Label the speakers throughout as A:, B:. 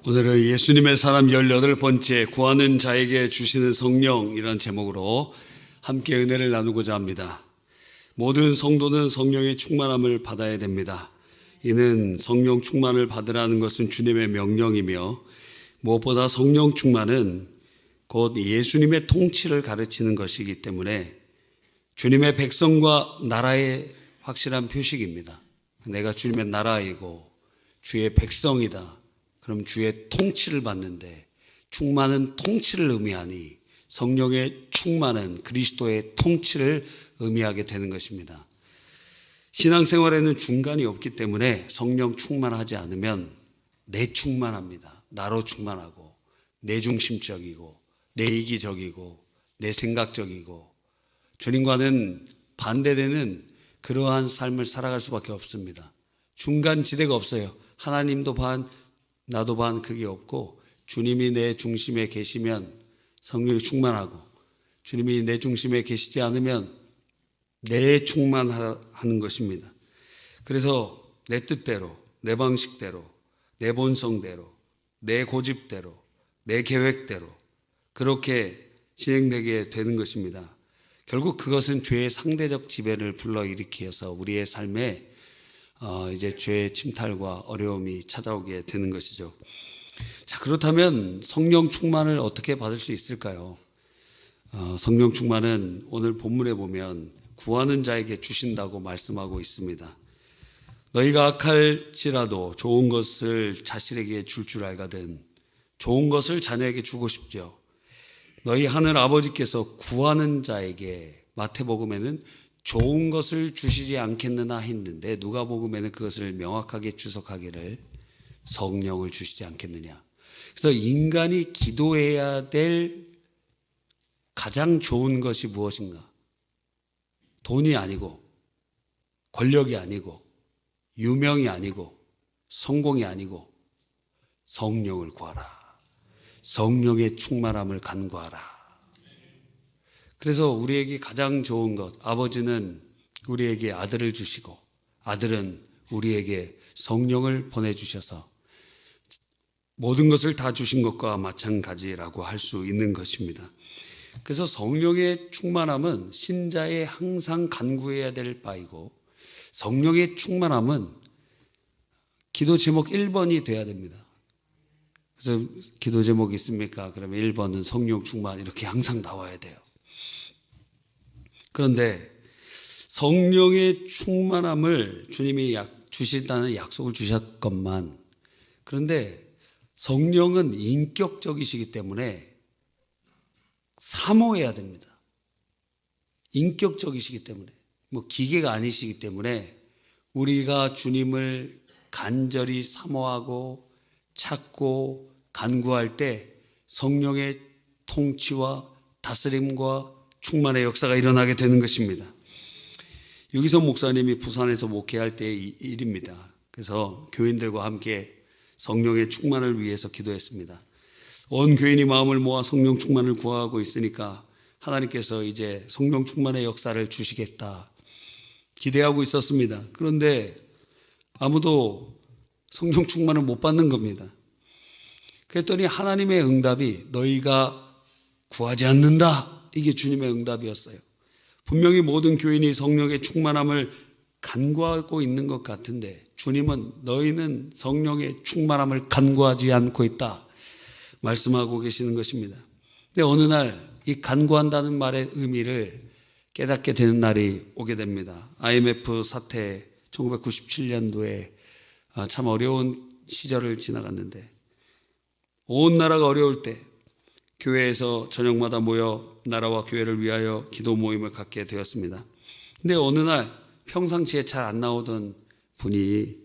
A: 오늘은 예수님의 사람 18번째 구하는 자에게 주시는 성령이라는 제목으로 함께 은혜를 나누고자 합니다. 모든 성도는 성령의 충만함을 받아야 됩니다. 이는 성령 충만을 받으라는 것은 주님의 명령이며 무엇보다 성령 충만은 곧 예수님의 통치를 가르치는 것이기 때문에 주님의 백성과 나라의 확실한 표식입니다. 내가 주님의 나라이고 주의 백성이다. 그럼 주의 통치를 받는데 충만은 통치를 의미하니 성령의 충만은 그리스도의 통치를 의미하게 되는 것입니다. 신앙생활에는 중간이 없기 때문에 성령 충만하지 않으면 내 충만합니다. 나로 충만하고 내 중심적이고 내 이기적이고 내 생각적이고 주님과는 반대되는 그러한 삶을 살아갈 수밖에 없습니다. 중간 지대가 없어요. 하나님도 반 나도 반 그게 없고 주님이 내 중심에 계시면 성령이 충만하고 주님이 내 중심에 계시지 않으면 내 충만하는 것입니다. 그래서 내 뜻대로, 내 방식대로, 내 본성대로, 내 고집대로, 내 계획대로 그렇게 진행되게 되는 것입니다. 결국 그것은 죄의 상대적 지배를 불러일으켜서 우리의 삶에 이제 죄의 침탈과 어려움이 찾아오게 되는 것이죠. 자, 그렇다면 성령 충만을 어떻게 받을 수 있을까요? 성령 충만은 오늘 본문에 보면 구하는 자에게 주신다고 말씀하고 있습니다. 너희가 악할지라도 좋은 것을 자식에게 줄 알거든 좋은 것을 자녀에게 주고 싶죠. 너희 하늘 아버지께서 구하는 자에게 마태복음에는 좋은 것을 주시지 않겠느냐 했는데 누가복음에는 그것을 명확하게 주석하기를 성령을 주시지 않겠느냐. 그래서 인간이 기도해야 될 가장 좋은 것이 무엇인가? 돈이 아니고 권력이 아니고 유명이 아니고 성공이 아니고 성령을 구하라. 성령의 충만함을 간구하라. 그래서 우리에게 가장 좋은 것, 아버지는 우리에게 아들을 주시고 아들은 우리에게 성령을 보내주셔서 모든 것을 다 주신 것과 마찬가지라고 할 수 있는 것입니다. 그래서 성령의 충만함은 신자의 항상 간구해야 될 바이고 성령의 충만함은 기도 제목 1번이 돼야 됩니다. 그래서 기도 제목이 있습니까? 그러면 1번은 성령 충만 이렇게 항상 나와야 돼요. 그런데 성령의 충만함을 주님이 주시다는 약속을 주셨건만 그런데 성령은 인격적이시기 때문에 사모해야 됩니다. 인격적이시기 때문에 기계가 아니시기 때문에 우리가 주님을 간절히 사모하고 찾고 간구할 때 성령의 통치와 다스림과 충만의 역사가 일어나게 되는 것입니다. 유기성 목사님이 부산에서 목회할 때의 일입니다. 그래서 교인들과 함께 성령의 충만을 위해서 기도했습니다. 온 교인이 마음을 모아 성령 충만을 구하고 있으니까 하나님께서 이제 성령 충만의 역사를 주시겠다 기대하고 있었습니다. 그런데 아무도 성령 충만을 못 받는 겁니다. 그랬더니 하나님의 응답이 너희가 구하지 않는다. 이게 주님의 응답이었어요. 분명히 모든 교인이 성령의 충만함을 간구하고 있는 것 같은데 주님은 너희는 성령의 충만함을 간구하지 않고 있다 말씀하고 계시는 것입니다. 근데 어느 날 이 간구한다는 말의 의미를 깨닫게 되는 날이 오게 됩니다. IMF 사태 1997년도에 참 어려운 시절을 지나갔는데 온 나라가 어려울 때 교회에서 저녁마다 모여 나라와 교회를 위하여 기도 모임을 갖게 되었습니다. 근데 어느 날 평상시에 잘 안 나오던 분이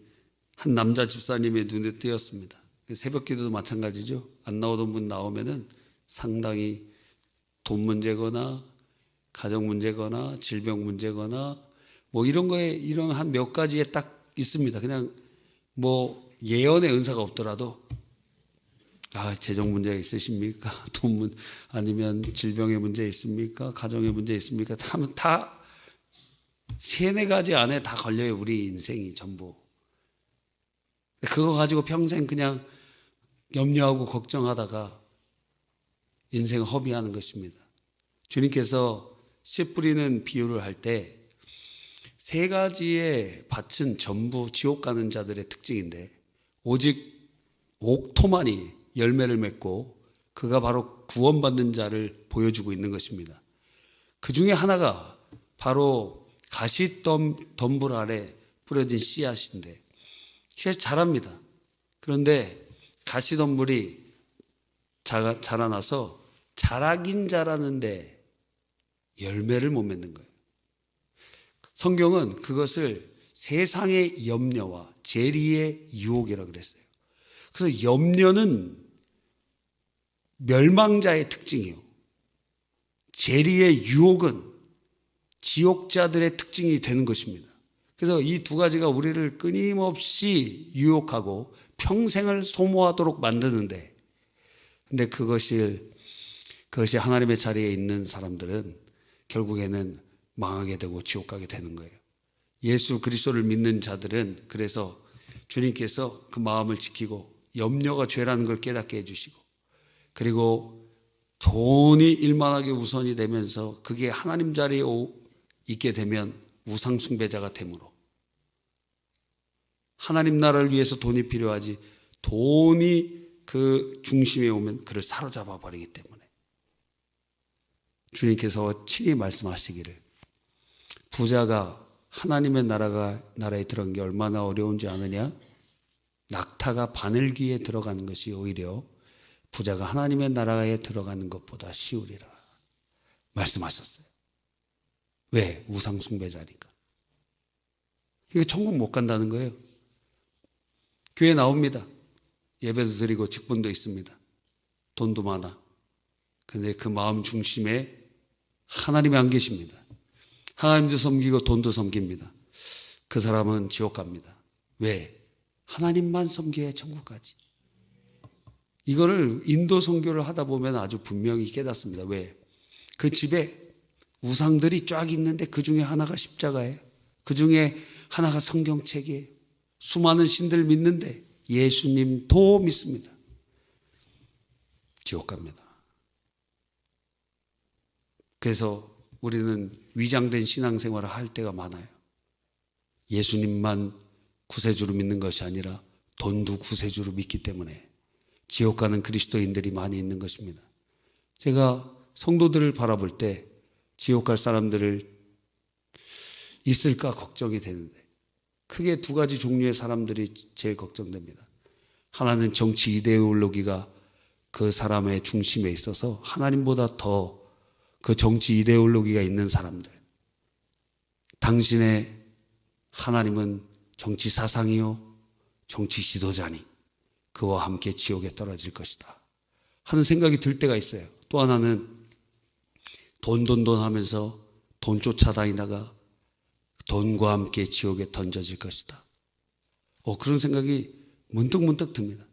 A: 한 남자 집사님의 눈에 띄었습니다. 새벽 기도도 마찬가지죠. 안 나오던 분 나오면은 상당히 돈 문제거나 가정 문제거나 질병 문제거나 이런 거에 이런 한 몇 가지에 딱 있습니다. 그냥 예언의 은사가 없더라도 재정 문제가 있으십니까? 아니면 질병의 문제 있습니까? 가정의 문제 있습니까? 하면 다 세네 가지 안에 다 걸려요. 우리 인생이 전부. 그거 가지고 평생 그냥 염려하고 걱정하다가 인생을 허비하는 것입니다. 주님께서 씨 뿌리는 비유를 할 때 세 가지의 밭은 전부 지옥 가는 자들의 특징인데 오직 옥토만이 열매를 맺고 그가 바로 구원받는 자를 보여주고 있는 것입니다. 그 중에 하나가 바로 가시덤불 아래 뿌려진 씨앗인데 씨앗이 자랍니다. 그런데 가시덤불이 자라나서 자라긴 자라는데 열매를 못 맺는 거예요. 성경은 그것을 세상의 염려와 재리의 유혹이라고 그랬어요. 그래서 염려는 멸망자의 특징이요. 재리의 유혹은 지옥자들의 특징이 되는 것입니다. 그래서 이 두 가지가 우리를 끊임없이 유혹하고 평생을 소모하도록 만드는데, 근데 그것이 하나님의 자리에 있는 사람들은 결국에는 망하게 되고 지옥 가게 되는 거예요. 예수 그리스도를 믿는 자들은 그래서 주님께서 그 마음을 지키고 염려가 죄라는 걸 깨닫게 해주시고, 그리고 돈이 일만하게 우선이 되면서 그게 하나님 자리에 있게 되면 우상 숭배자가 되므로, 하나님 나라를 위해서 돈이 필요하지 돈이 그 중심에 오면 그를 사로잡아 버리기 때문에 주님께서 친히 말씀하시기를, 부자가 하나님의 나라에 들어간 게 얼마나 어려운지 아느냐? 낙타가 바늘귀에 들어가는 것이 오히려 부자가 하나님의 나라에 들어가는 것보다 쉬우리라 말씀하셨어요. 왜? 우상 숭배자니까. 이게 천국 못 간다는 거예요. 교회 나옵니다. 예배도 드리고 직분도 있습니다. 돈도 많아. 그런데 그 마음 중심에 하나님이 안 계십니다. 하나님도 섬기고 돈도 섬깁니다. 그 사람은 지옥 갑니다. 왜? 하나님만 섬겨야 천국 가지. 이거를 인도 선교를 하다 보면 아주 분명히 깨닫습니다. 왜? 그 집에 우상들이 쫙 있는데 그 중에 하나가 십자가예요. 그 중에 하나가 성경책이에요. 수많은 신들 믿는데 예수님도 믿습니다. 지옥 갑니다. 그래서 우리는 위장된 신앙생활을 할 때가 많아요. 예수님만 구세주로 믿는 것이 아니라 돈도 구세주로 믿기 때문에 지옥 가는 그리스도인들이 많이 있는 것입니다. 제가 성도들을 바라볼 때 지옥 갈 사람들을 있을까 걱정이 되는데, 크게 두 가지 종류의 사람들이 제일 걱정됩니다. 하나는 정치 이데올로기가 그 사람의 중심에 있어서 하나님보다 더 그 정치 이데올로기가 있는 사람들. 당신의 하나님은 정치 사상이요, 정치 지도자니 그와 함께 지옥에 떨어질 것이다 하는 생각이 들 때가 있어요. 또 하나는 돈 하면서 돈 쫓아다니다가 돈과 함께 지옥에 던져질 것이다. 그런 생각이 문득 듭니다.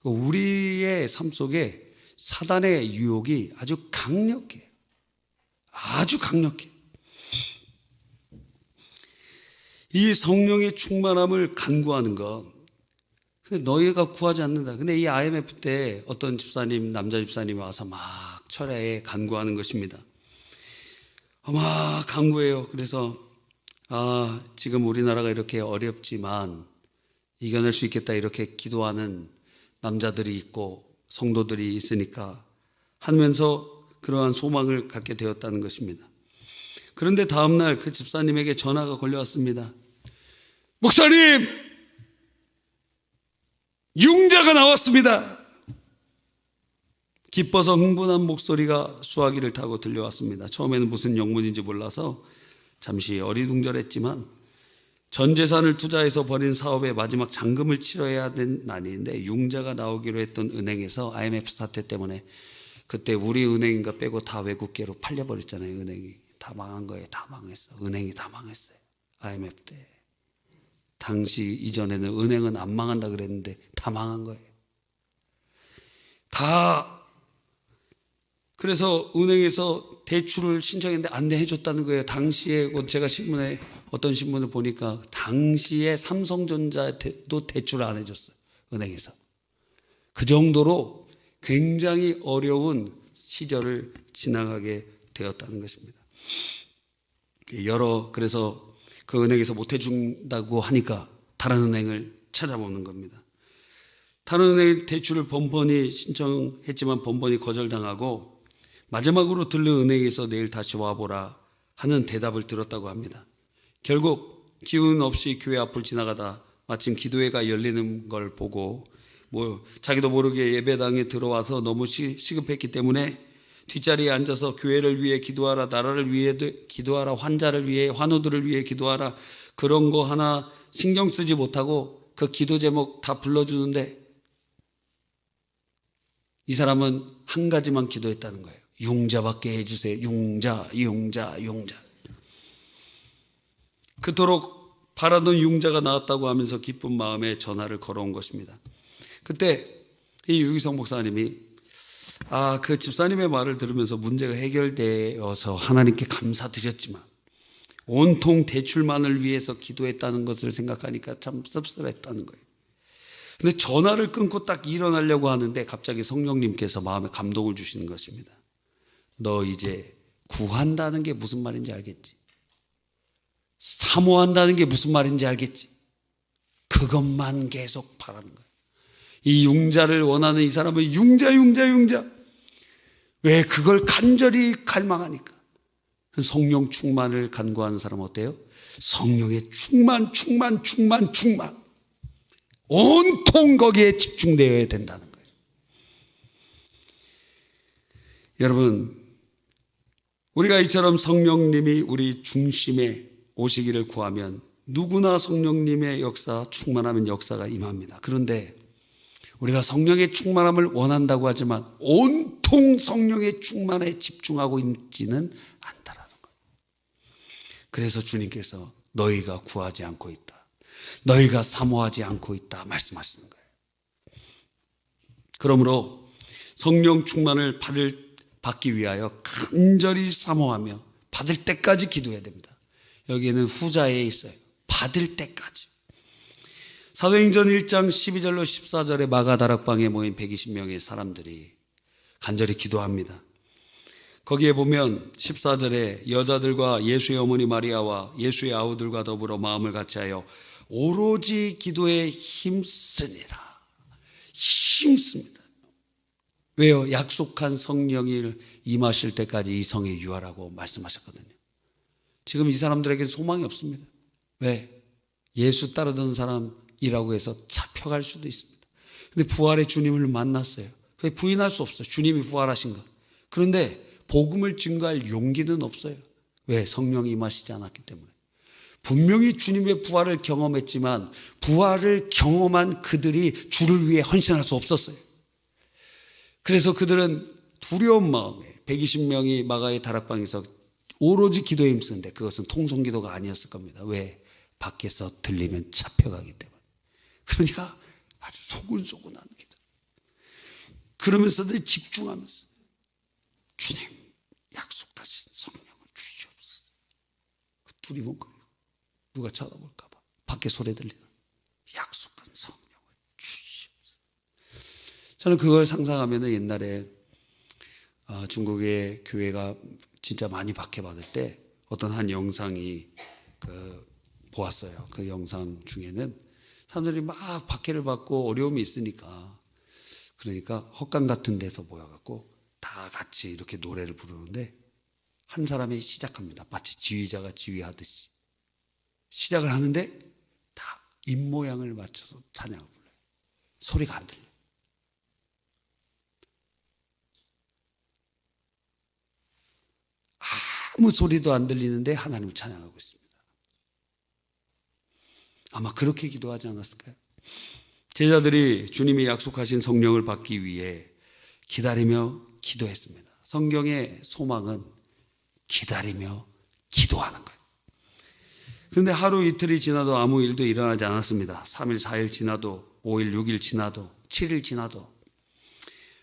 A: 우리의 삶 속에 사단의 유혹이 아주 강력해요. 아주 강력해. 이 성령의 충만함을 간구하는 것, 너희가 구하지 않는다. 근데 이 IMF 때 어떤 집사님, 남자 집사님이 와서 막 철야에 간구하는 것입니다. 막 간구해요. 그래서 지금 우리나라가 이렇게 어렵지만 이겨낼 수 있겠다 이렇게 기도하는 남자들이 있고 성도들이 있으니까 하면서 그러한 소망을 갖게 되었다는 것입니다. 그런데 다음날 그 집사님에게 전화가 걸려왔습니다. 목사님, 융자가 나왔습니다. 기뻐서 흥분한 목소리가 수화기를 타고 들려왔습니다. 처음에는 무슨 영문인지 몰라서 잠시 어리둥절했지만 전 재산을 투자해서 벌인 사업의 마지막 잔금을 치러야 된 날인데 융자가 나오기로 했던 은행에서 IMF 사태 때문에, 그때 우리 은행인가 빼고 다 외국계로 팔려버렸잖아요. 은행이 다 망한 거예요. 다 망했어. 은행이 다 망했어요. IMF 때. 당시 이전에는 은행은 안 망한다 그랬는데 다 망한 거예요. 다. 그래서 은행에서 대출을 신청했는데 안 해줬다는 거예요. 당시에 제가 신문에 어떤 신문을 보니까 당시에 삼성전자도 대출을 안 해줬어요. 은행에서. 그 정도로 굉장히 어려운 시절을 지나가게 되었다는 것입니다. 그래서 그 은행에서 못 해준다고 하니까 다른 은행을 찾아보는 겁니다. 다른 은행 대출을 번번이 신청했지만 번번이 거절당하고 마지막으로 들른 은행에서 내일 다시 와보라 하는 대답을 들었다고 합니다. 결국 기운 없이 교회 앞을 지나가다 마침 기도회가 열리는 걸 보고 자기도 모르게 예배당에 들어와서 너무 시급했기 때문에 뒷자리에 앉아서 교회를 위해 기도하라, 나라를 위해 기도하라, 환자를 위해, 환우들을 위해 기도하라, 그런 거 하나 신경 쓰지 못하고 그 기도 제목 다 불러주는데 이 사람은 한 가지만 기도했다는 거예요. 융자받게 해주세요. 융자. 그토록 바라던 융자가 나왔다고 하면서 기쁜 마음에 전화를 걸어온 것입니다. 그때 이 유기성 목사님이 그 집사님의 말을 들으면서 문제가 해결되어서 하나님께 감사드렸지만 온통 대출만을 위해서 기도했다는 것을 생각하니까 참 씁쓸했다는 거예요. 근데 전화를 끊고 딱 일어나려고 하는데 갑자기 성령님께서 마음에 감동을 주시는 것입니다. 너 이제 구한다는 게 무슨 말인지 알겠지? 사모한다는 게 무슨 말인지 알겠지? 그것만 계속 바라는 거예요. 이 융자를 원하는 이 사람은 융자. 왜 그걸 간절히 갈망하니까. 성령 충만을 간구하는 사람은 어때요? 성령의 충만. 온통 거기에 집중되어야 된다는 거예요. 여러분, 우리가 이처럼 성령님이 우리 중심에 오시기를 구하면 누구나 성령님의 역사, 충만하면 역사가 임합니다. 그런데 우리가 성령의 충만함을 원한다고 하지만 온통 성령의 충만에 집중하고 있지는 않다라는 거예요. 그래서 주님께서 너희가 구하지 않고 있다, 너희가 사모하지 않고 있다 말씀하시는 거예요. 그러므로 성령 충만을 받기 위하여 간절히 사모하며 받을 때까지 기도해야 됩니다. 여기에는 후자에 있어요. 받을 때까지. 사도행전 1장 12절로 14절에 마가다락방에 모인 120명의 사람들이 간절히 기도합니다. 거기에 보면 14절에 여자들과 예수의 어머니 마리아와 예수의 아우들과 더불어 마음을 같이하여 오로지 기도에 힘쓰니라. 힘씁니다. 왜요? 약속한 성령이 임하실 때까지 이 성에 유하라고 말씀하셨거든요. 지금 이 사람들에게 소망이 없습니다. 왜? 예수 따르던 사람이라고 해서 잡혀갈 수도 있습니다. 근데 부활의 주님을 만났어요. 부인할 수 없어요. 주님이 부활하신 것. 그런데 복음을 증거할 용기는 없어요. 왜? 성령이 임하시지 않았기 때문에. 분명히 주님의 부활을 경험했지만 부활을 경험한 그들이 주를 위해 헌신할 수 없었어요. 그래서 그들은 두려운 마음에 120명이 마가의 다락방에서 오로지 기도에 힘쓰는데 그것은 통성기도가 아니었을 겁니다. 왜? 밖에서 들리면 잡혀가기 때문에. 그러니까 아주 소근소근한 기도. 그러면서도 집중하면서 주님 약속하신 성령을 주시옵소서. 두리뭉거리고 누가 쳐다볼까 봐 밖에 소리 들리는 약속한 성령을 주시옵소서. 저는 그걸 상상하면 옛날에 중국의 교회가 진짜 많이 박해받을 때 어떤 한 영상이 보았어요. 그 영상 중에는 사람들이 막 박해를 받고 어려움이 있으니까 그러니까 헛강 같은 데서 모여갖고 다 같이 이렇게 노래를 부르는데 한 사람이 시작합니다. 마치 지휘자가 지휘하듯이 시작을 하는데 다 입모양을 맞춰서 찬양을 불러요. 소리가 안 들려요. 아무 소리도 안 들리는데 하나님을 찬양하고 있습니다. 아마 그렇게 기도하지 않았을까요? 제자들이 주님이 약속하신 성령을 받기 위해 기다리며 기도했습니다. 성경의 소망은 기다리며 기도하는 거예요. 그런데 하루 이틀이 지나도 아무 일도 일어나지 않았습니다. 3일, 4일 지나도 5일, 6일 지나도 7일 지나도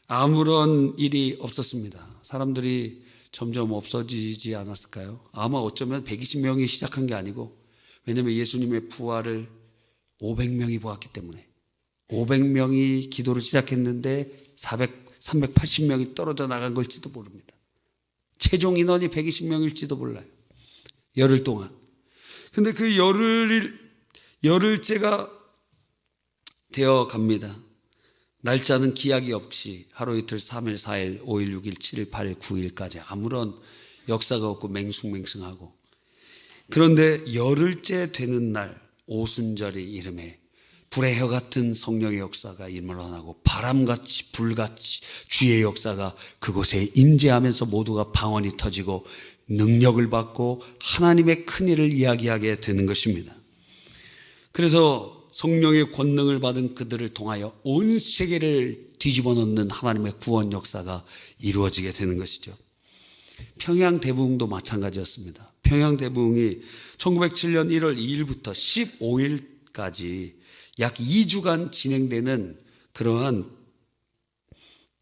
A: 아무런 일이 없었습니다. 사람들이 점점 없어지지 않았을까요? 아마 어쩌면 120명이 시작한 게 아니고, 왜냐하면 예수님의 부활을 500명이 보았기 때문에 500명이 기도를 시작했는데 380명이 떨어져 나간 걸지도 모릅니다. 최종 인원이 120명일지도 몰라요. 열흘 동안. 근데 그 열흘째가 되어 갑니다. 날짜는 기약이 없이 하루 이틀 3일 4일 5일 6일 7일 8일 9일까지 아무런 역사가 없고 맹숭맹숭하고, 그런데 열흘째 되는 날 오순절이 이름에 불의 혀 같은 성령의 역사가 일어나고 바람같이 불같이 주의 역사가 그곳에 임재하면서 모두가 방언이 터지고 능력을 받고 하나님의 큰일을 이야기하게 되는 것입니다. 그래서 성령의 권능을 받은 그들을 통하여 온 세계를 뒤집어 놓는 하나님의 구원 역사가 이루어지게 되는 것이죠. 평양 대부흥도 마찬가지였습니다. 평양 대부흥이 1907년 1월 2일부터 15일까지 약 2주간 진행되는 그러한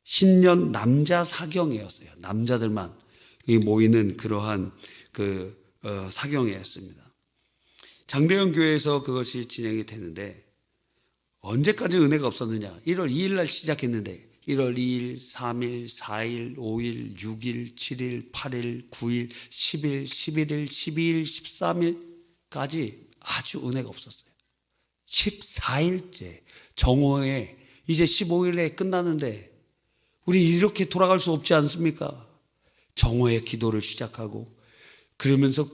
A: 신년 남자 사경회였어요. 남자들만 모이는 그러한 사경회였습니다. 장대현 교회에서 그것이 진행이 되는데, 언제까지 은혜가 없었느냐? 1월 2일 날 시작했는데 1월 2일, 3일, 4일, 5일, 6일, 7일, 8일, 9일, 10일, 11일, 12일, 13일까지 아주 은혜가 없었어요. 14일째 정오에 이제 15일에 끝나는데 우리 이렇게 돌아갈 수 없지 않습니까? 정오에 기도를 시작하고 그러면서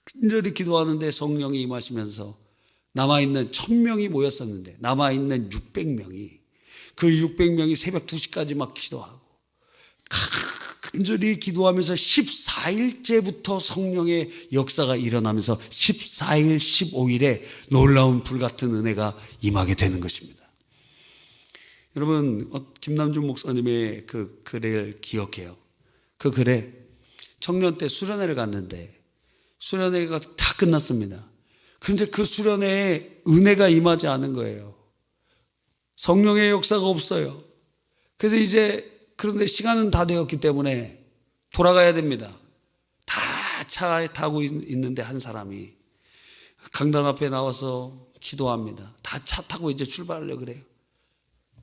A: 간절히 기도하는데 성령이 임하시면서 남아있는 1000명이 모였었는데 남아있는 600명이 그 600명이 새벽 2시까지 막 기도하고 간절히 기도하면서 14일째부터 성령의 역사가 일어나면서 14일, 15일에 놀라운 불같은 은혜가 임하게 되는 것입니다. 여러분, 김남준 목사님의 그 글을 기억해요. 그 글에 청년 때 수련회를 갔는데 수련회가 다 끝났습니다. 그런데 그 수련회에 은혜가 임하지 않은 거예요. 성령의 역사가 없어요. 그래서 이제 그런데 시간은 다 되었기 때문에 돌아가야 됩니다. 다 차에 타고 있는데 한 사람이 강단 앞에 나와서 기도합니다. 다 차 타고 이제 출발하려고 그래요.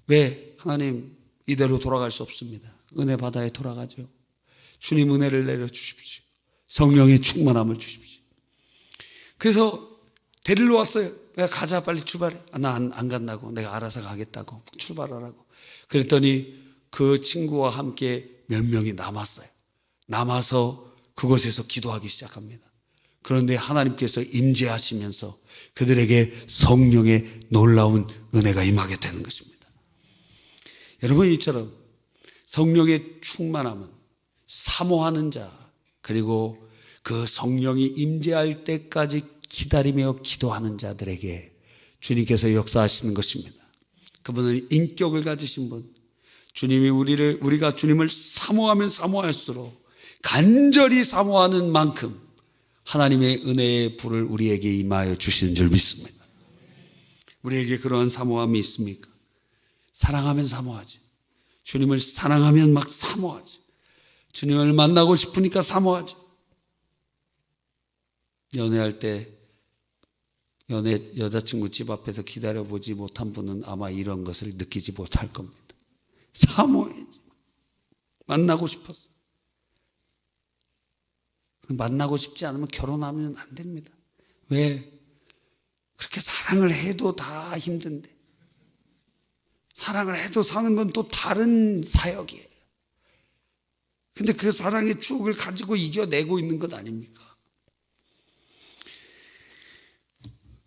A: 왜? 하나님, 이대로 돌아갈 수 없습니다. 은혜 바다에 돌아가죠. 주님 은혜를 내려주십시오. 성령의 충만함을 주십시오. 그래서 데리러 왔어요. 내가 가자, 빨리 출발해. 나 안 간다고. 내가 알아서 가겠다고. 출발하라고. 그랬더니 그 친구와 함께 몇 명이 남았어요. 남아서 그곳에서 기도하기 시작합니다. 그런데 하나님께서 임재하시면서 그들에게 성령의 놀라운 은혜가 임하게 되는 것입니다. 여러분, 이처럼 성령의 충만함은 사모하는 자, 그리고 그 성령이 임재할 때까지 기다리며 기도하는 자들에게 주님께서 역사하시는 것입니다. 그분은 인격을 가지신 분, 주님이 우리가 주님을 사모하면 사모할수록 간절히 사모하는 만큼 하나님의 은혜의 불을 우리에게 임하여 주시는 줄 믿습니다. 우리에게 그러한 사모함이 있습니까? 사랑하면 사모하지. 주님을 사랑하면 막 사모하지. 주님을 만나고 싶으니까 사모하지. 연애할 때 여자친구 집 앞에서 기다려보지 못한 분은 아마 이런 것을 느끼지 못할 겁니다. 사모해야지. 만나고 싶었어. 만나고 싶지 않으면 결혼하면 안 됩니다. 왜? 그렇게 사랑을 해도 다 힘든데. 사랑을 해도 사는 건 또 다른 사역이에요. 근데 그 사랑의 추억을 가지고 이겨내고 있는 것 아닙니까?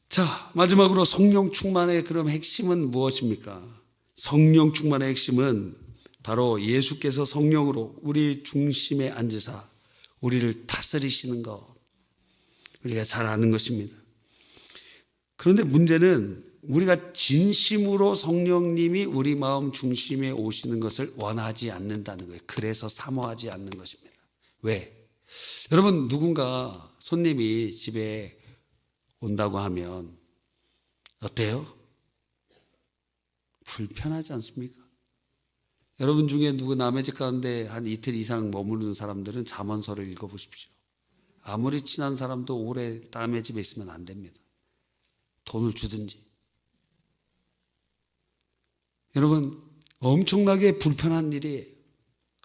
A: 자, 마지막으로 성령 충만의 그럼 핵심은 무엇입니까? 성령 충만의 핵심은 바로 예수께서 성령으로 우리 중심에 앉으사 우리를 다스리시는 것, 우리가 잘 아는 것입니다. 그런데 문제는 우리가 진심으로 성령님이 우리 마음 중심에 오시는 것을 원하지 않는다는 거예요. 그래서 사모하지 않는 것입니다. 왜? 여러분, 누군가 손님이 집에 온다고 하면 어때요? 불편하지 않습니까? 여러분 중에 누구 남의 집 가는데 한 이틀 이상 머무르는 사람들은 잠언서를 읽어보십시오. 아무리 친한 사람도 오래 남의 집에 있으면 안 됩니다. 돈을 주든지. 여러분, 엄청나게 불편한 일이에요.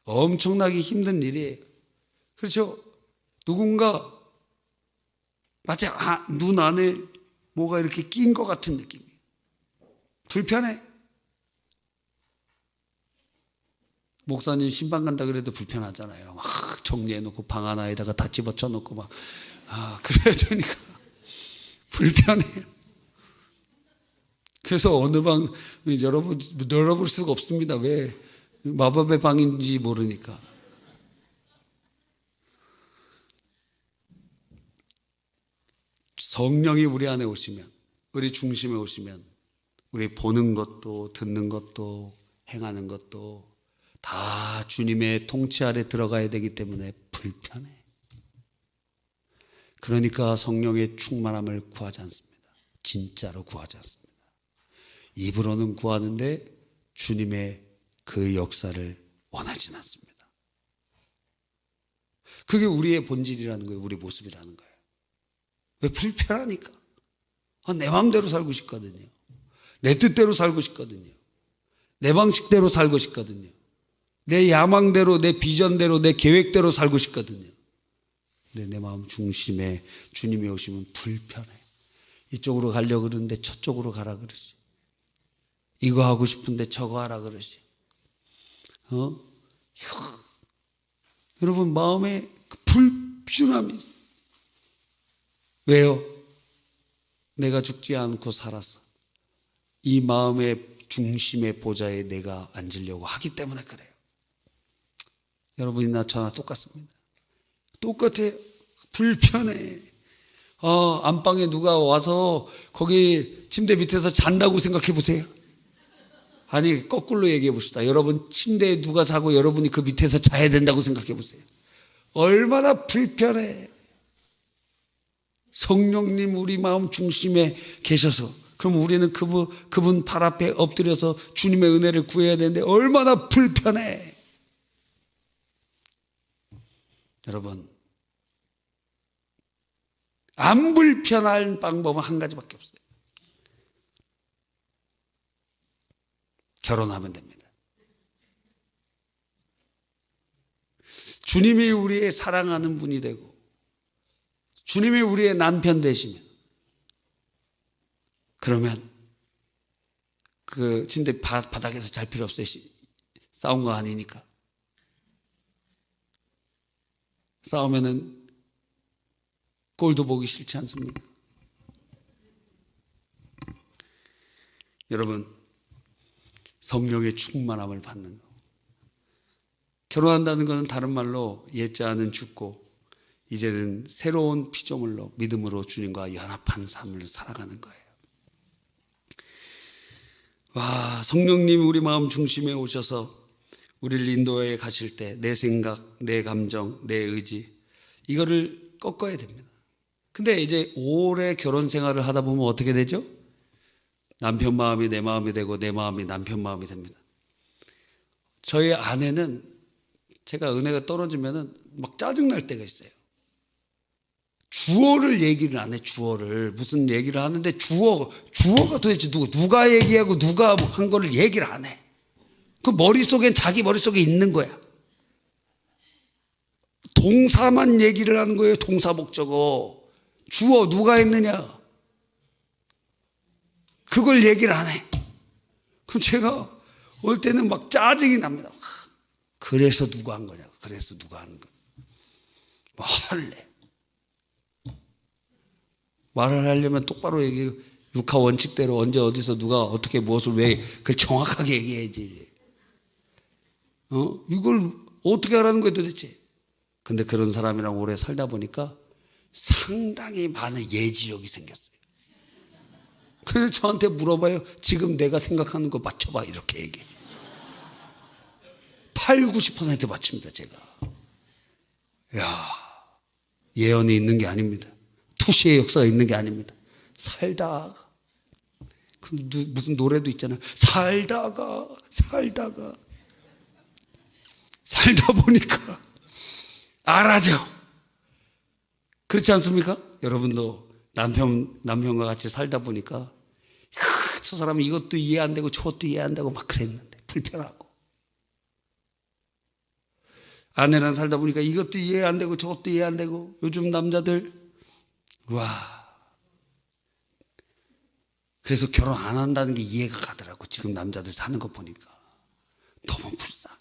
A: 엄청나게 힘든 일이에요. 그렇죠? 누군가 마치 눈 안에 뭐가 이렇게 낀 것 같은 느낌이에요. 불편해. 목사님 신방 간다 그래도 불편하잖아요. 막 정리해놓고 방 하나에다가 다 집어쳐놓고 막 그래야 되니까 불편해요. 그래서 어느 방 열어볼 수가 없습니다. 왜? 마법의 방인지 모르니까. 성령이 우리 안에 오시면, 우리 중심에 오시면 우리 보는 것도 듣는 것도 행하는 것도 다 주님의 통치 아래 들어가야 되기 때문에 불편해. 그러니까 성령의 충만함을 구하지 않습니다. 진짜로 구하지 않습니다. 입으로는 구하는데 주님의 그 역사를 원하지는 않습니다. 그게 우리의 본질이라는 거예요. 우리 모습이라는 거예요. 왜? 불편하니까. 내 마음대로 살고 싶거든요. 내 뜻대로 살고 싶거든요. 내 방식대로 살고 싶거든요. 내 야망대로, 내 비전대로, 내 계획대로 살고 싶거든요. 근데 내 마음 중심에 주님이 오시면 불편해. 이쪽으로 가려고 그러는데 저쪽으로 가라 그러지. 이거 하고 싶은데 저거 하라 그러지. 여러분, 마음에 불편함이 있어요. 왜요? 내가 죽지 않고 살아서 이 마음의 중심의 보좌에 내가 앉으려고 하기 때문에 그래요. 여러분이나 저나 똑같습니다. 똑같아요. 불편해. 안방에 누가 와서 거기 침대 밑에서 잔다고 생각해 보세요. 아니, 거꾸로 얘기해 봅시다. 여러분 침대에 누가 자고 여러분이 그 밑에서 자야 된다고 생각해 보세요. 얼마나 불편해. 성령님 우리 마음 중심에 계셔서, 그럼 우리는 그분 발 앞에 엎드려서 주님의 은혜를 구해야 되는데 얼마나 불편해. 여러분, 안 불편한 방법은 한 가지밖에 없어요. 결혼하면 됩니다. 주님이 우리의 사랑하는 분이 되고 주님이 우리의 남편 되시면, 그러면 그 침대 바닥에서 잘 필요 없어요. 싸운 거 아니니까. 싸우면은 꼴도 보기 싫지 않습니까? 여러분, 성령의 충만함을 받는 거. 결혼한다는 것은 다른 말로 옛자는 죽고 이제는 새로운 피조물로 믿음으로 주님과 연합한 삶을 살아가는 거예요. 와, 성령님이 우리 마음 중심에 오셔서 우리를 인도해 가실 때 내 생각, 내 감정, 내 의지, 이거를 꺾어야 됩니다. 근데 이제 오래 결혼 생활을 하다 보면 어떻게 되죠? 남편 마음이 내 마음이 되고 내 마음이 남편 마음이 됩니다. 저희 아내는 제가 은혜가 떨어지면은 막 짜증날 때가 있어요. 주어를 얘기를 안 해. 주어를 무슨 얘기를 하는데 주어가 도대체 누가 얘기하고 누가 한 거를 얘기를 안 해. 그 머릿속엔 자기 머릿속에 있는 거야. 동사만 얘기를 하는 거예요. 동사 목적어. 주어 누가 했느냐, 그걸 얘기를 안 해. 그럼 제가 올 때는 막 짜증이 납니다. 그래서 누가 한 거냐, 그래서 누가 한 거냐. 뭐 할래. 말을 하려면 똑바로 얘기해. 육하 원칙대로 언제 어디서 누가 어떻게 무엇을 왜, 그걸 정확하게 얘기해야지. 이걸 어떻게 하라는 거예요 도대체. 근데 그런 사람이랑 오래 살다 보니까 상당히 많은 예지력이 생겼어요. 그래서 저한테 물어봐요. 지금 내가 생각하는 거 맞춰봐, 이렇게 얘기해. 80~90% 맞춥니다 제가. 야, 예언이 있는 게 아닙니다. 투시의 역사가 있는 게 아닙니다. 살다가, 무슨 노래도 있잖아요. 살다가 살다 보니까 알아져. 그렇지 않습니까? 여러분도 남편과 같이 살다 보니까
B: 저 사람은 이것도 이해 안 되고 저것도 이해 안 되고 막 그랬는데 불편하고, 아내랑 살다 보니까 이것도 이해 안 되고 저것도 이해 안 되고. 요즘 남자들 와, 그래서 결혼 안 한다는 게 이해가 가더라고. 지금 남자들 사는 거 보니까 너무 불쌍해.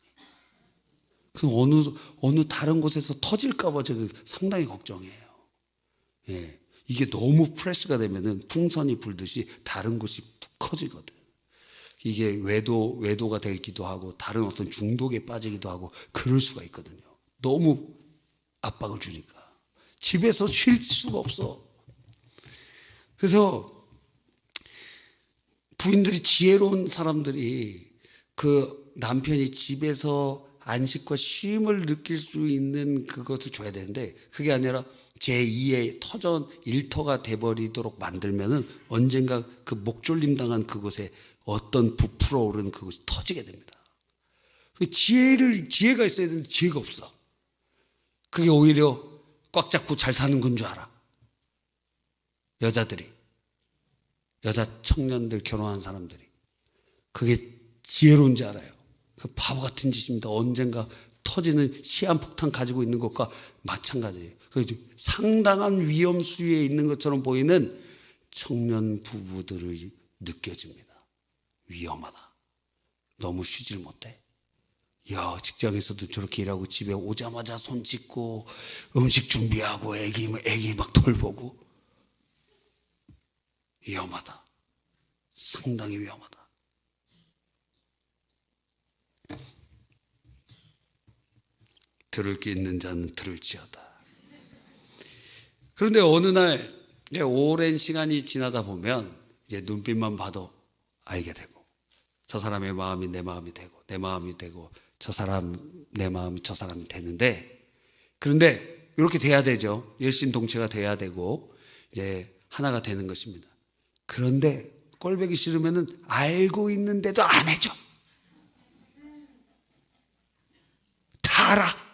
B: 어느 다른 곳에서 터질까 봐 제가 상당히 걱정해요. 예, 이게 너무 프레시가 되면은 풍선이 불듯이 다른 곳이 푹 커지거든. 이게 외도가 되기도 하고 다른 어떤 중독에 빠지기도 하고 그럴 수가 있거든요. 너무 압박을 주니까 집에서 쉴 수가 없어. 그래서 부인들이, 지혜로운 사람들이 그 남편이 집에서 안식과 쉼을 느낄 수 있는 그것을 줘야 되는데, 그게 아니라 제2의 터전 일터가 돼버리도록 만들면은 언젠가 그 목졸림 당한 그곳에 어떤 부풀어 오른 그것이 터지게 됩니다. 지혜가 있어야 되는데 지혜가 없어. 그게 오히려 꽉 잡고 잘 사는 건 줄 알아. 여자 청년들, 결혼한 사람들이 그게 지혜로운지 알아요. 그 바보 같은 짓입니다. 언젠가 터지는 시한폭탄 가지고 있는 것과 마찬가지예요. 상당한 위험 수위에 있는 것처럼 보이는 청년 부부들을 느껴집니다. 위험하다. 너무 쉬질 못해. 야, 직장에서도 저렇게 일하고 집에 오자마자 손 씻고 음식 준비하고 애기 막 돌보고. 위험하다. 상당히 위험하다. 들을 게 있는 자는 들을지어다. 그런데 어느 날 오랜 시간이 지나다 보면 이제 눈빛만 봐도 알게 되고, 저 사람의 마음이 내 마음이 되고, 내 마음이 되고, 저 사람 내 마음이 저 사람이 되는데, 그런데 이렇게 돼야 되죠. 일심동체가 돼야 되고 이제 하나가 되는 것입니다. 그런데 꼴보기 싫으면은 알고 있는데도 안 해줘. 다 알아.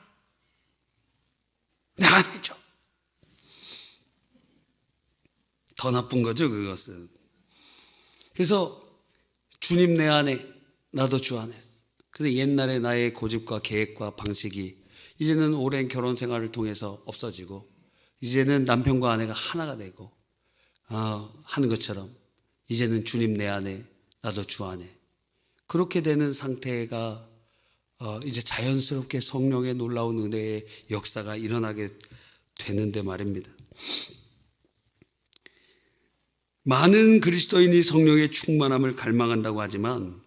B: 나 안 해줘. 더 나쁜 거죠, 그것은. 그래서 주님 내 안에, 나도 주 안에. 그래서 옛날에 나의 고집과 계획과 방식이 이제는 오랜 결혼 생활을 통해서 없어지고, 이제는 남편과 아내가 하나가 되고 하는 것처럼, 이제는 주님 내 안에, 나도 주 안에. 그렇게 되는 상태가 이제 자연스럽게 성령의 놀라운 은혜의 역사가 일어나게 되는데 말입니다. 많은 그리스도인이 성령의 충만함을 갈망한다고 하지만,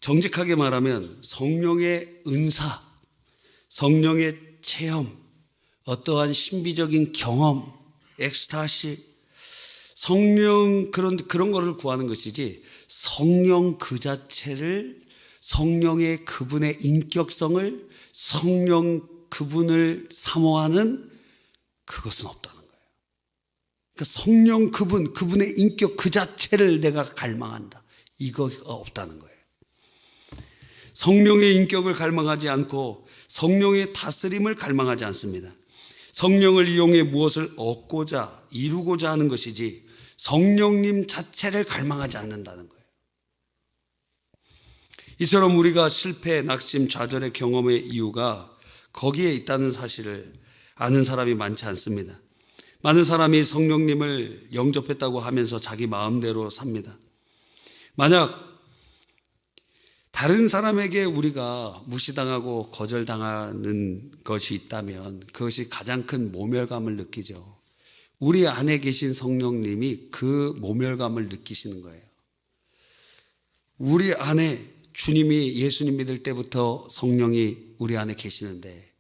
B: 정직하게 말하면 성령의 은사, 성령의 체험, 어떠한 신비적인 경험, 엑스타시, 성령 그런 거를 구하는 것이지, 성령 그 자체를, 성령의 그분의 인격성을, 성령 그분을 사모하는 그것은 없다는 거예요. 그러니까 성령 그분의 인격 그 자체를 내가 갈망한다, 이거가 없다는 거예요. 성령의 인격을 갈망하지 않고 성령의 다스림을 갈망하지 않습니다. 성령을 이용해 무엇을 얻고자, 이루고자 하는 것이지 성령님 자체를 갈망하지 않는다는 거예요. 이처럼 우리가 실패, 낙심, 좌절의 경험의 이유가 거기에 있다는 사실을 아는 사람이 많지 않습니다. 많은 사람이 성령님을 영접했다고 하면서 자기 마음대로 삽니다. 만약 다른 사람에게 우리가 무시당하고 거절당하는 것이 있다면 그것이 가장 큰 모멸감을 느끼죠. 우리 안에 계신 성령님이 그 모멸감을 느끼시는 거예요. 우리 안에 주님이, 예수님 믿을 때부터 성령이 우리 안에 계시는데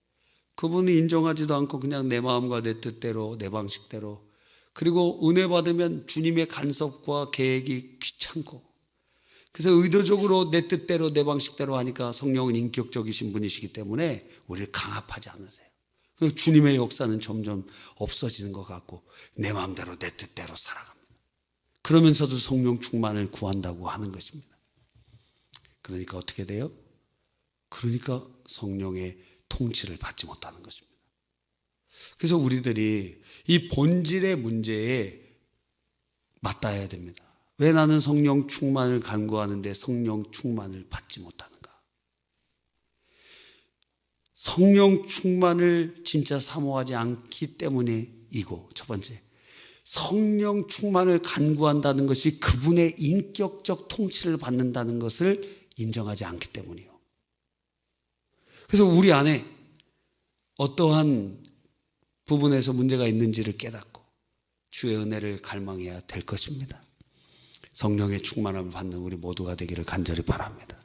B: 그분이 인정하지도 않고 그냥 내 마음과 내 뜻대로, 내 방식대로, 그리고 은혜 받으면 주님의 간섭과 계획이 귀찮고, 그래서 의도적으로 내 뜻대로 내 방식대로 하니까 성령은 인격적이신 분이시기 때문에 우리를 강압하지 않으세요. 그리고 주님의 역사는 점점 없어지는 것 같고 내 마음대로 내 뜻대로 살아갑니다. 그러면서도 성령 충만을 구한다고 하는 것입니다. 그러니까 어떻게 돼요? 그러니까 성령의 통치를 받지 못하는 것입니다. 그래서 우리들이 이 본질의 문제에 맞닿아야 됩니다. 왜 나는 성령 충만을 간구하는데 성령 충만을 받지 못하는가? 성령 충만을 진짜 사모하지 않기 때문이고, 첫 번째, 성령 충만을 간구한다는 것이 그분의 인격적 통치를 받는다는 것을 인정하지 않기 때문이요. 그래서 우리 안에 어떠한 부분에서 문제가 있는지를 깨닫고 주의 은혜를 갈망해야 될 것입니다. 성령의 충만함을 받는 우리 모두가 되기를 간절히 바랍니다.